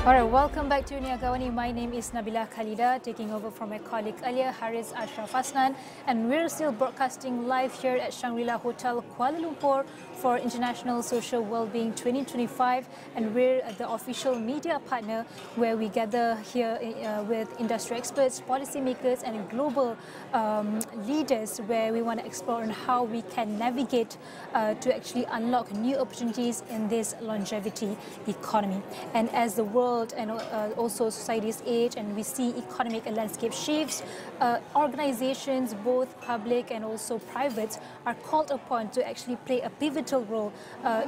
Alright, welcome back to AWANI. My name is Nabila Khalida, taking over from my colleague earlier, Haris Ashraf Hasnan, and we're still broadcasting live here at Shangri-La Hotel, Kuala Lumpur for International Social Wellbeing 2025, and we're the official media partner where we gather here with industry experts, policymakers, and global leaders, where we want to explore on how we can navigate to actually unlock new opportunities in this longevity economy. And as the world and also societies age and we see economic landscape shifts, organizations, both public and also private, are called upon to actually play a pivotal role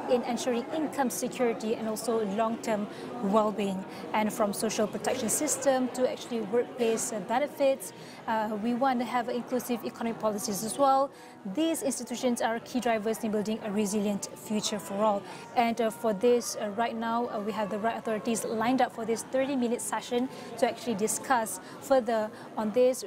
in ensuring income security and also long-term well-being. And from social protection system to actually workplace benefits, we want to have inclusive economic policies as well. These institutions are key drivers in building a resilient future for all. And for this, right now, we have the right authorities lined up for this 30-minute session to actually discuss further on this.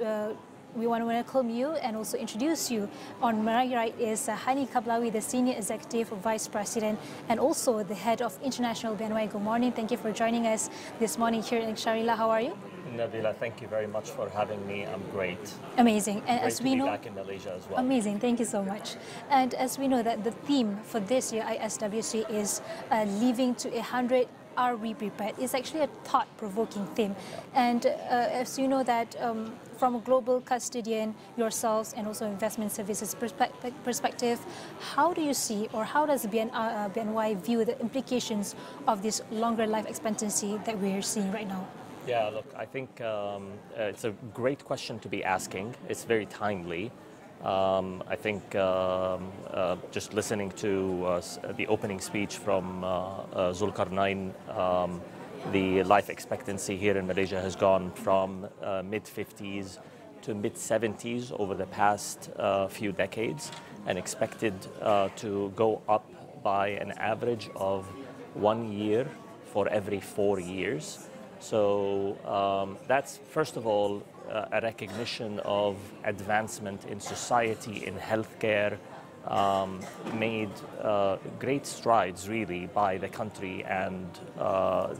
We want to welcome you and also introduce you. On my right is Hani Kablawi, the Senior Executive Vice President and also the Head of International BNY. Good morning. Thank you for joining us this morning here in Shangri-La. How are you? Nabila, thank you very much for having me. I'm great. Amazing. And great as we know, back in Malaysia as well. Amazing. Thank you so much. And as we know that the theme for this year, ISWC, is Living to 100. Are we prepared? It's actually a thought-provoking theme. And as you know that from a global custodian, yourselves, and also investment services perspective, how do you see, or how does BNY view the implications of this longer life expectancy that we're seeing right now? Yeah, look, I think it's a great question to be asking. It's very timely. I think just listening to the opening speech from Zulkarnain, the life expectancy here in Malaysia has gone from mid-50s to mid-70s over the past few decades, and expected to go up by an average of 1 year for every 4 years. So that's, first of all, a recognition of advancement in society, in healthcare, made great strides really by the country and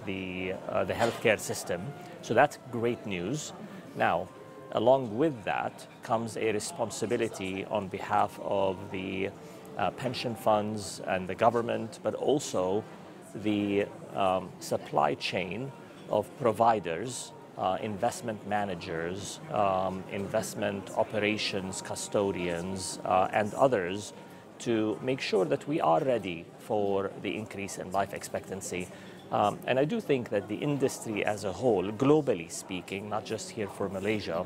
the healthcare system. So that's great news. Now, along with that comes a responsibility on behalf of the pension funds and the government, but also the supply chain of providers, investment managers, investment operations custodians, and others, to make sure that we are ready for the increase in life expectancy. And I do think that the industry as a whole, globally speaking, not just here for Malaysia,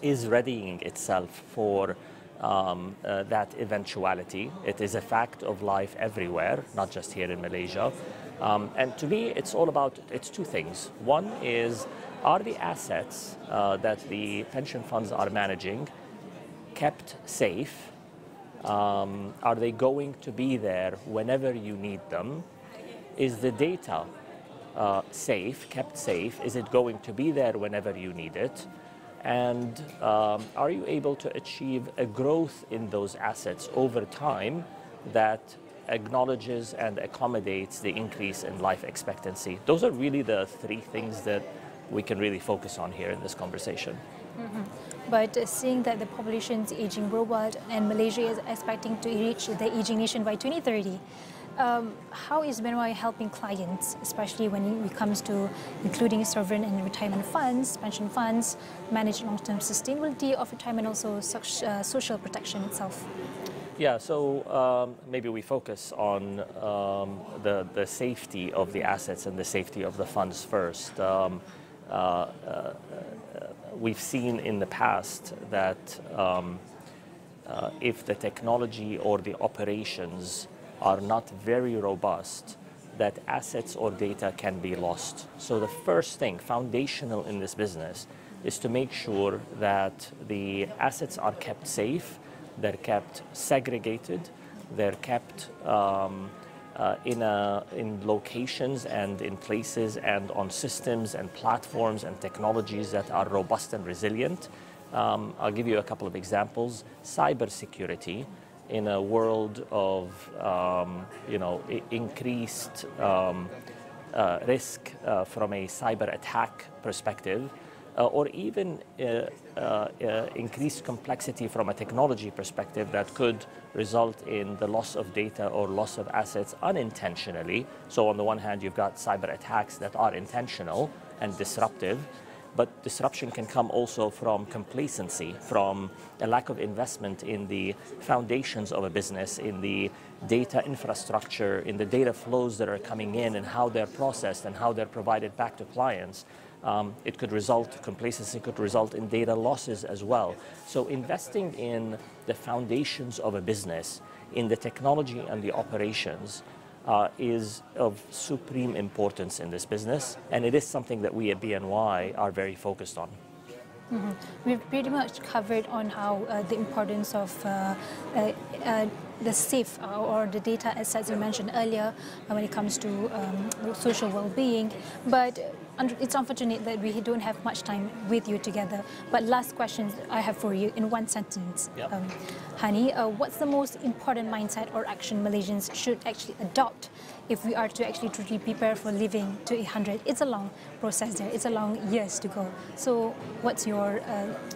is readying itself for that eventuality. It is a fact of life everywhere, not just here in Malaysia. And to me, it's all about, it's two things. One is, are the assets that the pension funds are managing kept safe? Are they going to be there whenever you need them? Is the data safe, kept safe? Is it going to be there whenever you need it? And are you able to achieve a growth in those assets over time that acknowledges and accommodates the increase in life expectancy? Those are really the three things that we can really focus on here in this conversation. Mm-hmm. But seeing that the population is aging worldwide and Malaysia is expecting to reach the aging nation by 2030, how is BNY helping clients, especially when it comes to including sovereign and retirement funds, pension funds, manage long-term sustainability of retirement, also social protection itself? Yeah, so maybe we focus on the safety of the assets and the safety of the funds first. We've seen in the past that if the technology or the operations are not very robust, that assets or data can be lost. So the first thing, foundational in this business, is to make sure that the assets are kept safe, they're kept segregated, they're kept in locations and in places and on systems and platforms and technologies that are robust and resilient. I'll give you a couple of examples. Cybersecurity, in a world of increased risk from a cyber attack perspective, or even increased complexity from a technology perspective that could result in the loss of data or loss of assets unintentionally. So on the one hand, you've got cyber attacks that are intentional and disruptive, but disruption can come also from complacency, from a lack of investment in the foundations of a business, in the data infrastructure, in the data flows that are coming in and how they're processed and how they're provided back to clients. Complacency could result in data losses as well. So investing in the foundations of a business, in the technology and the operations, is of supreme importance in this business, and it is something that we at BNY are very focused on. Mm-hmm. We've pretty much covered on how the importance of the safe or the data assets you mentioned earlier when it comes to social well-being, but it's unfortunate that we don't have much time with you together. But last question I have for you in one sentence. Yep. Hani, what's the most important mindset or action Malaysians should actually adopt if we are to actually truly prepare for living to 100? It's a long process there. It's a long years to go. So what's your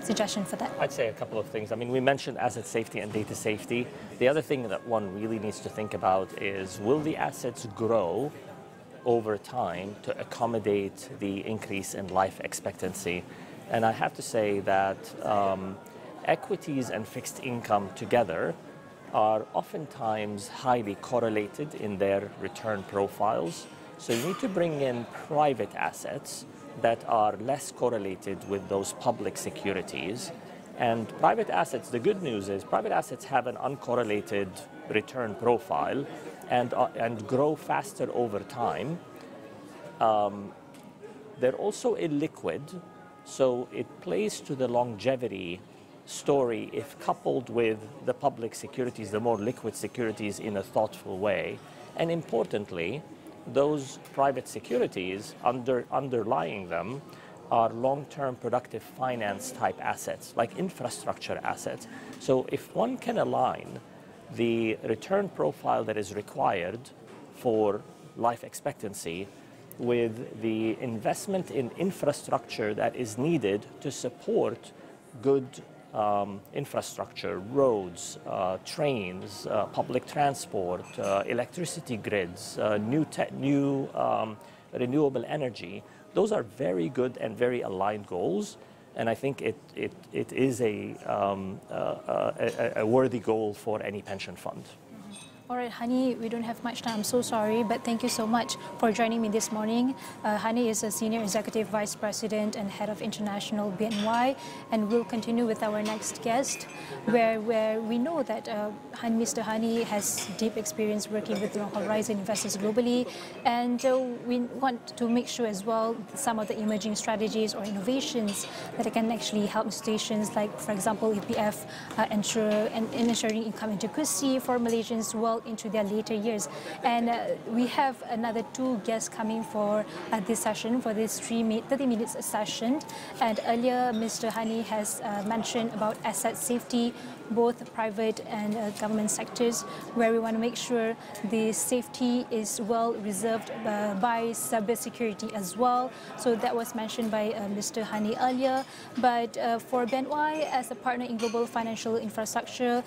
suggestion for that? I'd say a couple of things. I mean, we mentioned asset safety and data safety. The other thing that one really needs to think about is, will the assets grow over time to accommodate the increase in life expectancy? And I have to say that equities and fixed income together are oftentimes highly correlated in their return profiles. So you need to bring in private assets that are less correlated with those public securities. And private assets, the good news is private assets have an uncorrelated return profile and grow faster over time. They're also illiquid, so it plays to the longevity story if coupled with the public securities, the more liquid securities, in a thoughtful way. And importantly, those private securities underlying them are long-term productive finance type assets, like infrastructure assets. So if one can align the return profile that is required for life expectancy with the investment in infrastructure that is needed to support good infrastructure, roads, trains, public transport, electricity grids, new renewable energy, those are very good and very aligned goals. And I think it is a worthy goal for any pension fund. All right, Hani, we don't have much time. I'm so sorry, but thank you so much for joining me this morning. Hani is a Senior Executive Vice President and Head of International BNY, and we'll continue with our next guest, where we know that Mr. Hani has deep experience working with Long Horizon investors globally, and we want to make sure as well some of the emerging strategies or innovations that can actually help institutions like, for example, EPF ensuring income adequacy for Malaysians well into their later years. And we have another 2 guests coming for this session, for this 30 minutes session. And earlier, Mr. Hani has mentioned about asset safety, both private and government sectors, where we want to make sure the safety is well reserved by cybersecurity as well. So that was mentioned by Mr. Hani earlier. But for BNY, as a partner in global financial infrastructure,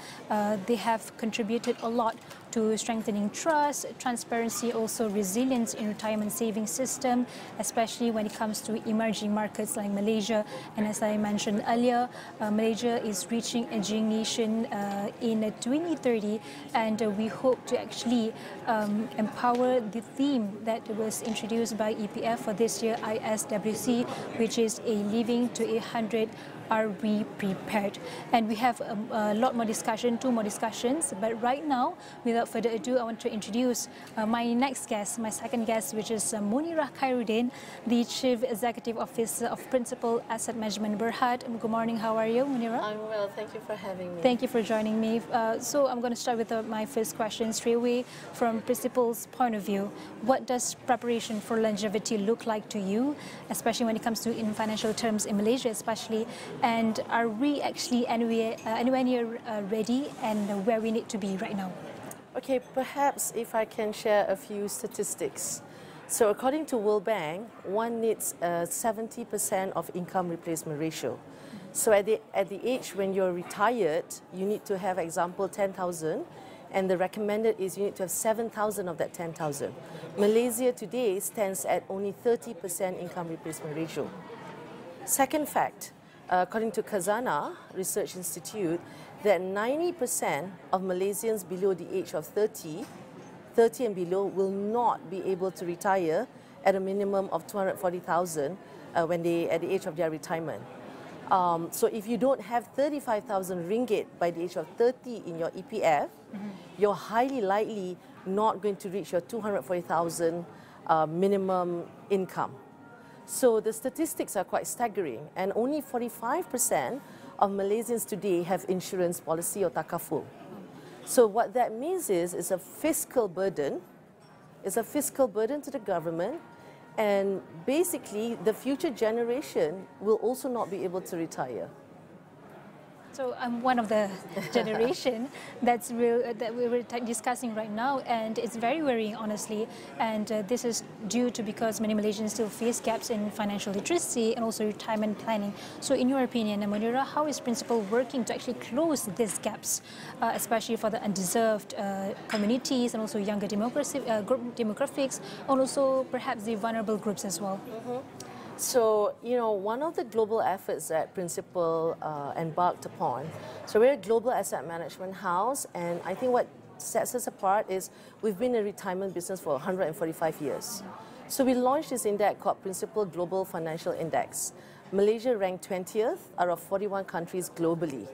they have contributed a lot to strengthening trust, transparency, also resilience in retirement savings system, especially when it comes to emerging markets like Malaysia. And as I mentioned earlier, Malaysia is reaching aging nation in 2030, and we hope to actually empower the theme that was introduced by EPF for this year, ISWC, which is a living to 100. Are we prepared? And we have a lot more discussion, 2 more discussions. But right now, without further ado, I want to introduce my next guest, my second guest, which is Munirah Khairuddin, the Chief Executive Officer of Principal Asset Management Berhad. Good morning. How are you, Munirah? I'm well. Thank you for having me. Thank you for joining me. So I'm going to start with my first question straight away. From Principal's point of view, what does preparation for longevity look like to you, especially when it comes to in financial terms in Malaysia, especially? And are we actually anywhere near ready and where we need to be right now? Okay, perhaps if I can share a few statistics. So according to World Bank, one needs 70% of income replacement ratio. So at the age when you're retired, you need to have, example, 10,000, and the recommended is you need to have 7,000 of that 10,000. Malaysia today stands at only 30% income replacement ratio. Second fact, according to Khazanah Research Institute, that 90% of Malaysians below the age of 30 and below will not be able to retire at a minimum of 240,000 when they at the age of their retirement. So if you don't have 35,000 ringgit by the age of 30 in your EPF, you're highly likely not going to reach your 240,000 minimum income. So the statistics are quite staggering, and only 45% of Malaysians today have insurance policy or takaful. So what that means is it's a fiscal burden. It's a fiscal burden to the government, and basically the future generation will also not be able to retire. So I'm one of the generation that we were discussing right now, and it's very worrying, honestly. And this is due to because many Malaysians still face gaps in financial literacy and also retirement planning. So in your opinion, Munira, how is Principal working to actually close these gaps, especially for the undeserved communities and also younger demographics, and also perhaps the vulnerable groups as well? So, you know, one of the global efforts that Principal embarked upon, so we're a global asset management house, and I think what sets us apart is we've been in retirement business for 145 years. So we launched this index called Principal Global Financial Index. Malaysia ranked 20th out of 41 countries globally.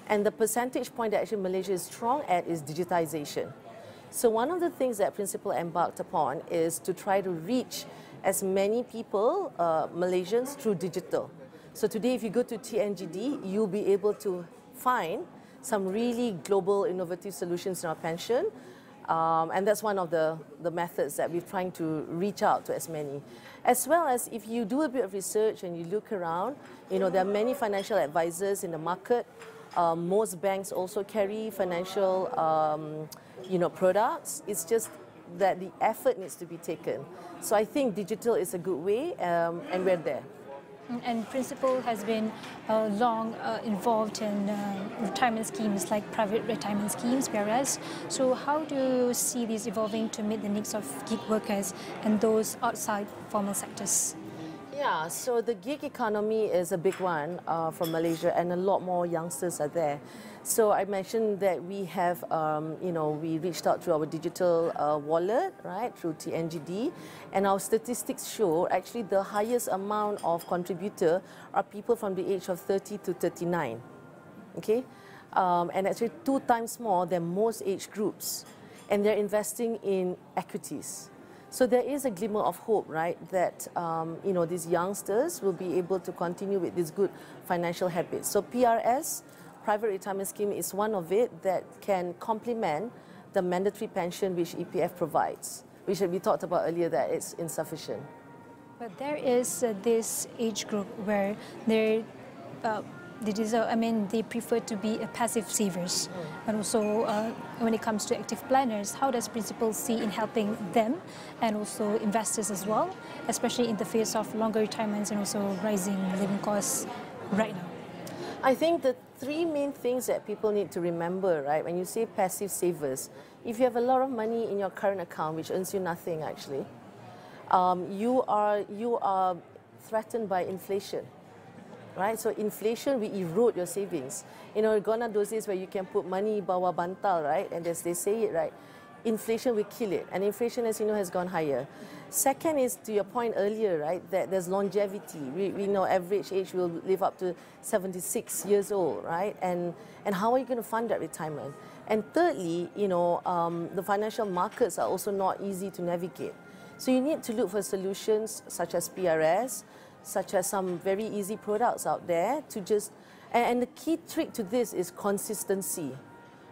And the percentage point that actually Malaysia is strong at is digitization. So one of the things that Principal embarked upon is to try to reach as many people, Malaysians, through digital. So today, if you go to TNGD, you'll be able to find some really global innovative solutions in our pension. And that's one of the methods that we're trying to reach out to as many. As well as if you do a bit of research and you look around, you know, there are many financial advisors in the market. Most banks also carry financial, you know, products. It's just that the effort needs to be taken. So I think digital is a good way, and we're there. And Principal has been long involved in retirement schemes like private retirement schemes, PRS. So how do you see these evolving to meet the needs of gig workers and those outside formal sectors? Yeah, so the gig economy is a big one for Malaysia, and a lot more youngsters are there. So I mentioned that we have, you know, we reached out to our digital wallet, right, through TNGD, and our statistics show actually the highest amount of contributor are people from the age of 30 to 39, okay, and actually 2 times more than most age groups, and they're investing in equities. So there is a glimmer of hope, right, that you know, these youngsters will be able to continue with these good financial habits. So PRS, private retirement scheme, is one of it that can complement the mandatory pension which EPF provides, which we talked about earlier that it's insufficient. But there is this age group where they prefer to be passive savers. And also, when it comes to active planners, how does Principal see in helping them and also investors as well, especially in the face of longer retirements and also rising living costs right now? I think the 3 main things that people need to remember, right, when you say passive savers, if you have a lot of money in your current account, which earns you nothing actually, you are threatened by inflation. Right, so inflation will erode your savings. You know, gone are those days where you can put money bawah bantal, right? And as they say it, right, inflation will kill it. And inflation, as you know, has gone higher. Second is, to your point earlier, right, that there's longevity. We know average age will live up to 76 years old, right? And how are you going to fund that retirement? And thirdly, you know, the financial markets are also not easy to navigate. So you need to look for solutions such as PRS, such as some very easy products out there to just, and the key trick to this is consistency,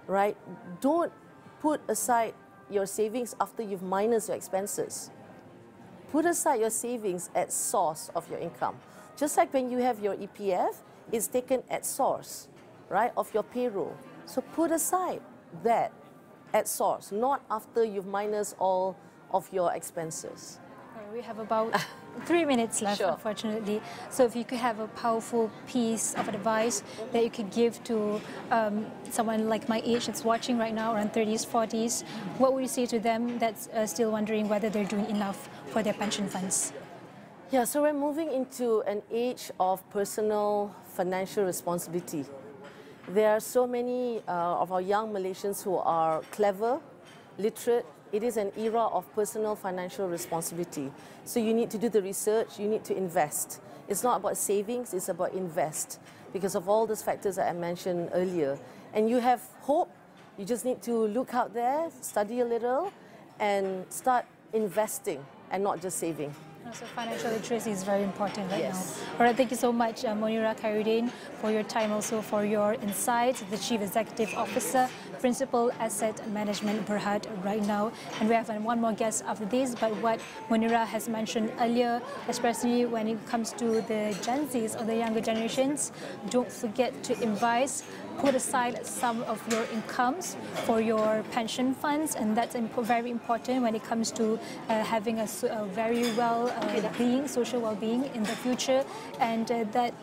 right? Don't put aside your savings after you've minus your expenses. Put aside your savings at source of your income. Just like when you have your EPF, it's taken at source, right, of your payroll. So put aside that at source, not after you've minus all of your expenses. We have about 3 minutes left, Sure. unfortunately. So if you could have a powerful piece of advice that you could give to someone like my age that's watching right now, around 30s, 40s, what would you say to them that's still wondering whether they're doing enough for their pension funds? Yeah, so we're moving into an age of personal financial responsibility. There are so many of our young Malaysians who are clever, literate. It is an era of personal financial responsibility. So you need to do the research, you need to invest. It's not about savings, it's about invest because of all those factors that I mentioned earlier. And you have hope, you just need to look out there, study a little, and start investing and not just saving. So financial literacy is very important right Yes. now. All right, thank you so much, Monira Khairuddin, for your time, also for your insights, the Chief Executive Officer, Principal Asset Management Berhad right now. And we have one more guest after this, but what Monira has mentioned earlier, especially when it comes to the Gen Zs or the younger generations, don't forget to invest. Put aside some of your incomes for your pension funds, and that's very important when it comes to having a very well-being, social well-being in the future, and that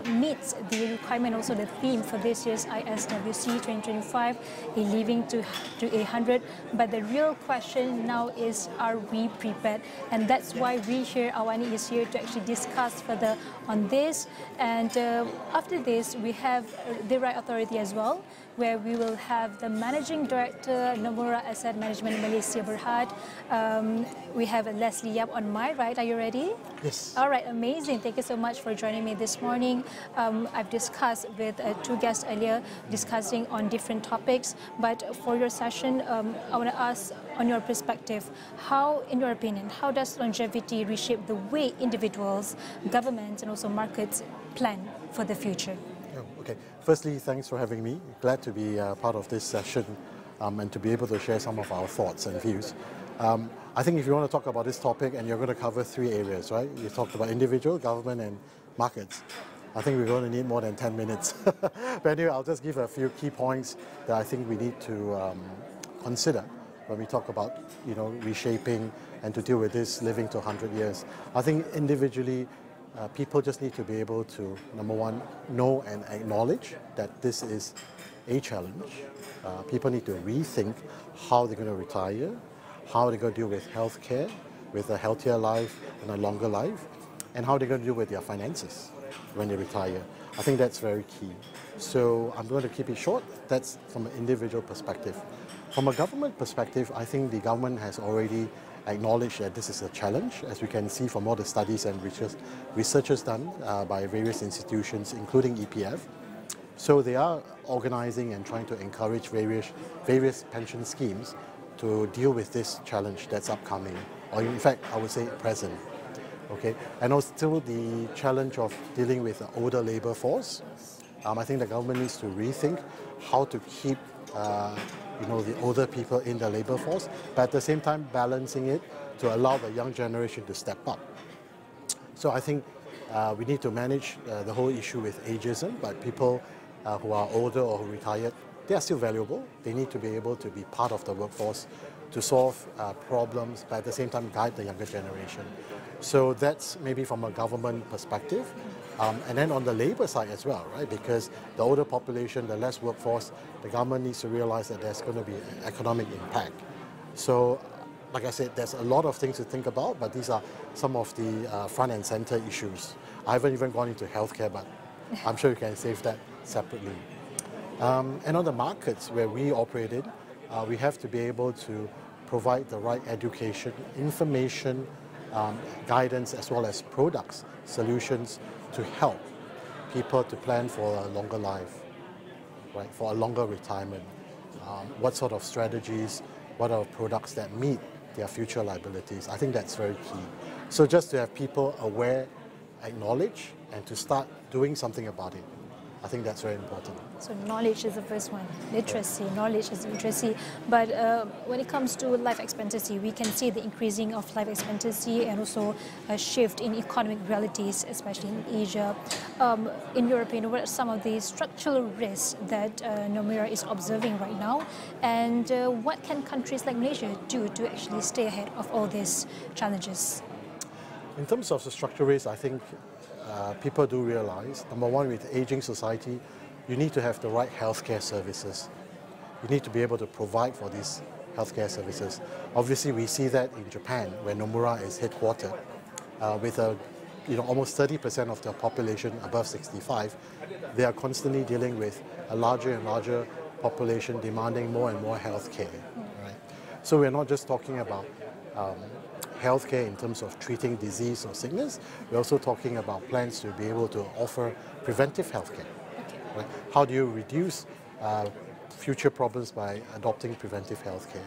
meets the requirement, also the theme for this year's ISWC 2025, a living to 100. But the real question now is, are we prepared? And that's why we here, AWANI is here to actually discuss further on this. And after this, we have the Right Authority as well, where we will have the Managing Director, Nomura Asset Management Malaysia Berhad. We have Leslie Yap on my right. Are you ready? Yes. All right, amazing. Thank you so much for joining me this morning. I've discussed with two guests earlier, discussing on different topics. But for your session, I want to ask, on your perspective, how, in your opinion, how does longevity reshape the way individuals, governments, and also markets plan for the future? Okay. Firstly, thanks for having me. Glad to be part of this session and to be able to share some of our thoughts and views. I think if you want to talk about this topic, and you're going to cover 3 areas, right? You talked about individual, government, and markets. I think we're going to need more than 10 minutes. But anyway, I'll just give a few key points that I think we need to consider when we talk about, reshaping and to deal with this living to 100 years. I think individually, people just need to be able to, number one, know and acknowledge that this is a challenge. People need to rethink how they're going to retire, how they're going to deal with healthcare, with a healthier life and a longer life, and how they're going to deal with their finances when they retire. I think that's very key. So I'm going to keep it short. That's from an individual perspective. From a government perspective, I think the government has already acknowledge that this is a challenge, as we can see from all the studies and researches done by various institutions, including EPF. So they are organizing and trying to encourage various pension schemes to deal with this challenge that's upcoming, or in fact, I would say present. Okay, and also the challenge of dealing with the older labor force. I think the government needs to rethink how to keep the older people in the labor force, but at the same time balancing it to allow the young generation to step up. So I think we need to manage the whole issue with ageism, but people who are older or who retired, they are still valuable. They need to be able to be part of the workforce to solve problems, but at the same time guide the younger generation. So that's maybe from a government perspective. And then on the labor side as well, right? Because the older population, the less workforce, the government needs to realize that there's going to be an economic impact. So, like I said, there's a lot of things to think about, but these are some of the front and center issues. I haven't even gone into healthcare, but I'm sure you can save that separately. And on the markets where we operate in, we have to be able to provide the right education, information, guidance, as well as products, solutions to help people to plan for a longer life, right? For a longer retirement. What sort of strategies, what are products that meet their future liabilities? I think that's very key. So just to have people aware, acknowledge, and to start doing something about it. I think that's very important. So knowledge is the first one, literacy, knowledge is literacy. But when it comes to life expectancy, we can see the increasing of life expectancy and also a shift in economic realities, especially in Asia. In your opinion, what are some of the structural risks that Nomura is observing right now? And what can countries like Malaysia do to actually stay ahead of all these challenges? In terms of the structural race, I think people do realize, number one, with aging society, you need to have the right healthcare services. You need to be able to provide for these healthcare services. Obviously, we see that in Japan, where Nomura is headquartered, with almost 30% of the population above 65. They are constantly dealing with a larger and larger population demanding more and more healthcare. Right? So we're not just talking about healthcare in terms of treating disease or sickness. We're also talking about plans to be able to offer preventive healthcare. Right? How do you reduce future problems by adopting preventive healthcare?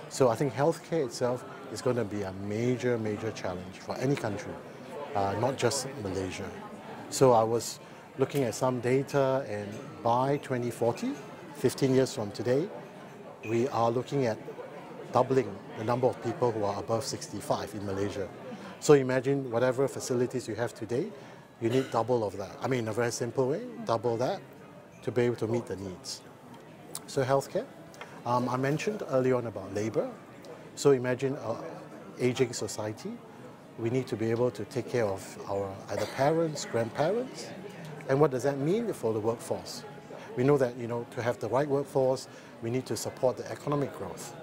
So I think healthcare itself is going to be a major, major challenge for any country, not just Malaysia. So I was looking at some data, and by 2040, 15 years from today, we are looking at doubling the number of people who are above 65 in Malaysia. So imagine whatever facilities you have today, you need double of that. I mean, in a very simple way, double that to be able to meet the needs. So healthcare. I mentioned earlier on about labor. So imagine an aging society. We need to be able to take care of our either parents, grandparents. And what does that mean for the workforce? We know that, to have the right workforce, we need to support the economic growth.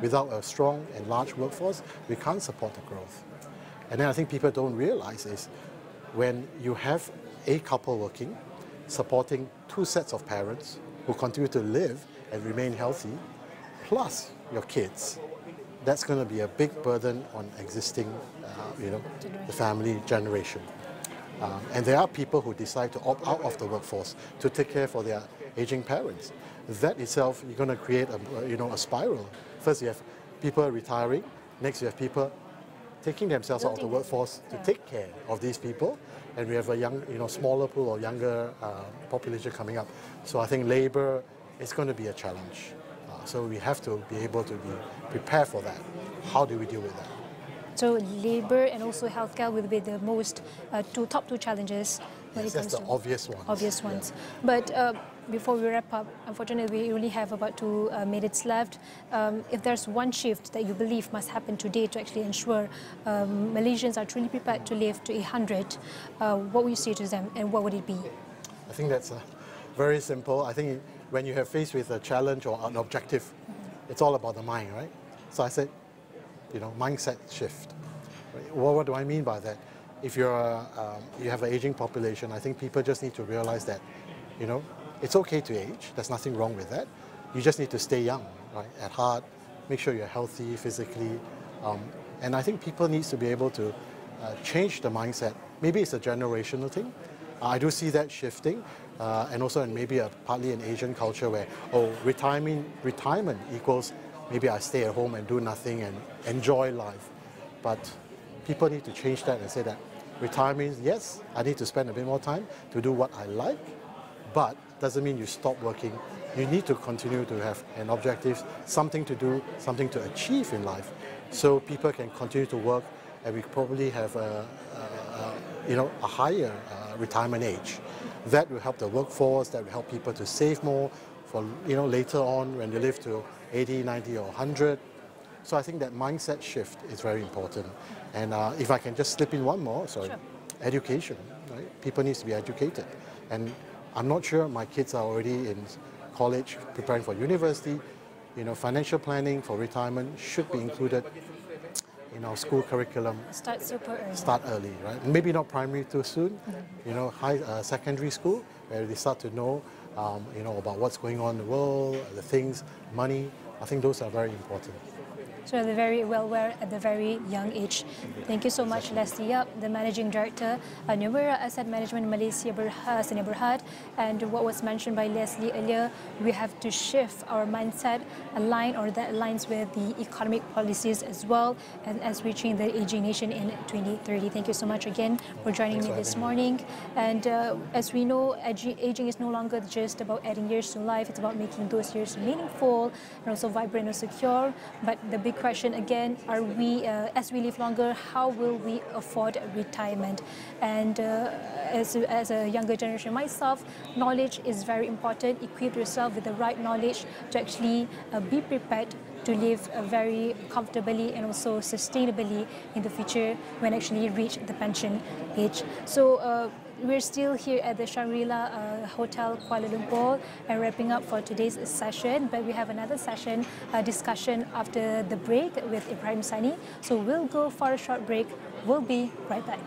Without a strong and large workforce, we can't support the growth. And then I think people don't realize is when you have a couple working, supporting two sets of parents who continue to live and remain healthy, plus your kids, that's going to be a big burden on existing, the family generation. And there are people who decide to opt out of the workforce to take care for their aging parents. That itself, you're going to create a spiral. First, you have people retiring. Next, you have people taking themselves out of the workforce to take care of these people. And we have a young, smaller pool or younger population coming up. So I think labor is going to be a challenge. So we have to be able to be prepared for that. How do we deal with that? So labor and also healthcare will be the most top two challenges when it comes to obvious ones. Obvious ones. But before we wrap up, unfortunately, we only have about 2 minutes left. If there's one shift that you believe must happen today to actually ensure Malaysians are truly prepared to live to 100, what would you say to them, and what would it be? I think that's very simple. I think when you have faced with a challenge or an objective, it's all about the mind, right? So I said, mindset shift. Right? Well, what do I mean by that? If you have an aging population, I think people just need to realize that, it's okay to age. There's nothing wrong with that. You just need to stay young, right? At heart, make sure you're healthy physically. And I think people need to be able to change the mindset. Maybe it's a generational thing. I do see that shifting. And also in maybe partly an Asian culture where, retirement equals maybe I stay at home and do nothing and enjoy life. But people need to change that and say that retirement, yes, I need to spend a bit more time to do what I like, but doesn't mean you stop working. You need to continue to have an objective, something to do, something to achieve in life, so people can continue to work, and we probably have a higher retirement age. That will help the workforce, that will help people to save more for later on when they live to 80, 90 or 100. So I think that mindset shift is very important. And if I can just slip in one more, Sure. Education, right? People need to be educated. And I'm not sure my kids are already in college preparing for university. Financial planning for retirement should be included in our school curriculum. Start super early. Start early, right? Maybe not primary too soon. Secondary school, where they start to know, about what's going on in the world, the things, money. I think those are very important. So they're very well aware at the very young age. Thank you so much, Leslie Yap, the Managing Director, Nomura Asset Management Malaysia Sdn Bhd. And what was mentioned by Leslie earlier, we have to shift our mindset, that aligns with the economic policies as well, and as reaching the aging nation in 2030. Thank you so much again for joining me this morning. And as we know, aging is no longer just about adding years to life. It's about making those years meaningful and also vibrant and secure. But the big question again, are we, as we live longer, how will we afford retirement? And as a younger generation myself, knowledge is very important. Equip yourself with the right knowledge to actually be prepared to live very comfortably and also sustainably in the future when actually reach the pension age. So we're still here at the Shangri-La Hotel Kuala Lumpur and wrapping up for today's session, but we have another session discussion after the break with Ibrahim Sani. So we'll go for a short break. We'll be right back.